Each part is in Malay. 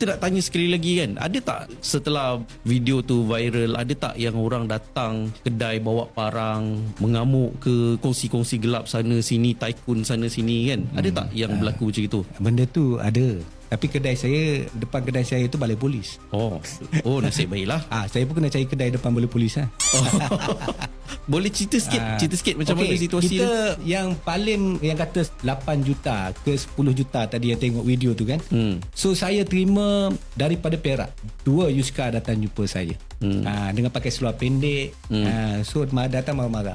Kita nak tanya sekali lagi kan, ada tak setelah video tu viral, ada tak yang orang datang kedai bawa parang, mengamuk ke, kongsi-kongsi gelap sana sini, tycoon sana sini kan? Ada tak yang berlaku macam itu? Benda tu ada. Tapi kedai saya, depan kedai saya tu balai polis. Oh nasib baiklah. Saya pun kena cari kedai depan balai polis lah. Boleh cerita sikit macam mana situasi kita tu? Yang paling yang kata 8 juta ke 10 juta tadi yang tengok video tu kan. So saya terima daripada Perak 2 Yuska datang jumpa saya. Dengan pakai seluar pendek. So datang marah-marah.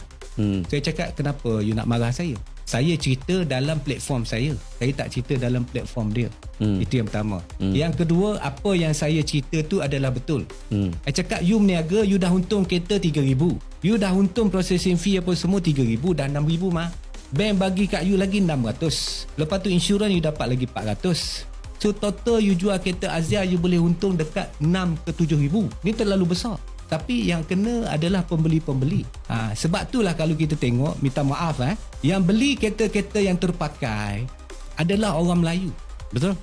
Saya cakap, kenapa you nak marah saya? Saya cerita dalam platform saya. Saya tak cerita dalam platform dia. Itu yang pertama. Yang kedua, apa yang saya cerita tu adalah betul. Saya cakap, you meniaga, you dah untung kereta 3,000. You dah untung processing fee apa semua 3,000, dah 6,000 mah. Bank bagi kat you lagi 600. Lepas tu insurans you dapat lagi 400. So total you jual kereta Azia, you boleh untung dekat 6 ke 7,000. Ni terlalu besar. Tapi yang kena adalah pembeli-pembeli. Sebab itulah kalau kita tengok, minta maaf yang beli kereta-kereta yang terpakai adalah orang Melayu. Betul.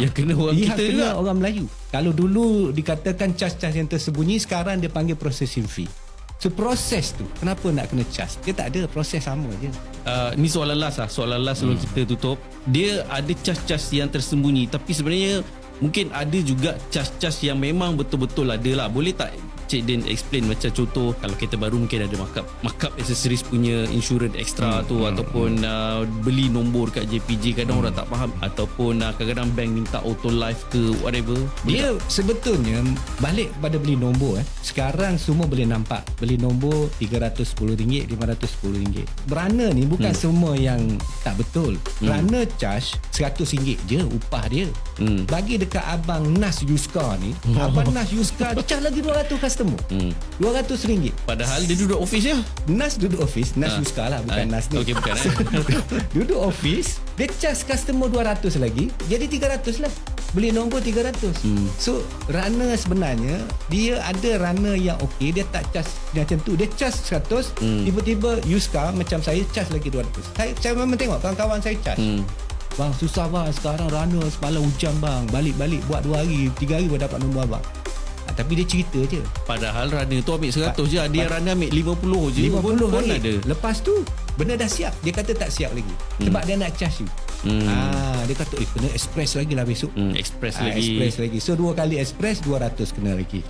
Yang kena orang kita kena juga orang Melayu. Kalau dulu dikatakan cas-cas yang tersembunyi, sekarang dia panggil processing fee. So proses tu, kenapa nak kena cas? Dia tak ada, proses sama je. Ni soalan last sebelum kita tutup. Dia ada cas-cas yang tersembunyi, tapi sebenarnya mungkin ada juga cas-cas yang memang betul-betul ada lah. Boleh tak Cik Din explain, macam contoh kalau kereta baru mungkin ada markup accessories punya insurans extra tu, ataupun beli nombor kat JPJ kadang orang tak faham, ataupun kadang-kadang bank minta auto life ke whatever. Dia sebetulnya balik kepada beli nombor. Sekarang semua boleh nampak beli nombor RM310, RM510. Berana ni bukan semua yang tak betul. Berana charge RM100 je upah dia. Bagi dekat abang Nas Yuska ni, abang Nas Yuska charge lagi 200 customer. RM200. Padahal dia duduk office je. Nas duduk office, Nas Yuska lah, bukan Nas ni. Okey, bukan Duduk office, dia charge customer 200 lagi, jadi 300 lah. Beli nombor 300. So runner sebenarnya dia ada runner yang okey, dia tak charge macam tu. Dia charge 100, tiba-tiba Yuska macam saya charge lagi 200. Saya memang tengok kawan-kawan saya charge. Bang, susah bang, sekarang runner semalam hujan bang, balik-balik buat 2 hari 3 hari baru dapat nombor abang. Tapi dia cerita je. Padahal runner tu ambil 100 je. Ada yang runner ambil 50 je. 50 pun ringgit. ada. Lepas tu benda dah siap, dia kata tak siap lagi. Sebab dia nak charge you. Dia kata kena express lagi lah besok. Express lagi. Express lagi. So 2 kali express 200 kena lagi.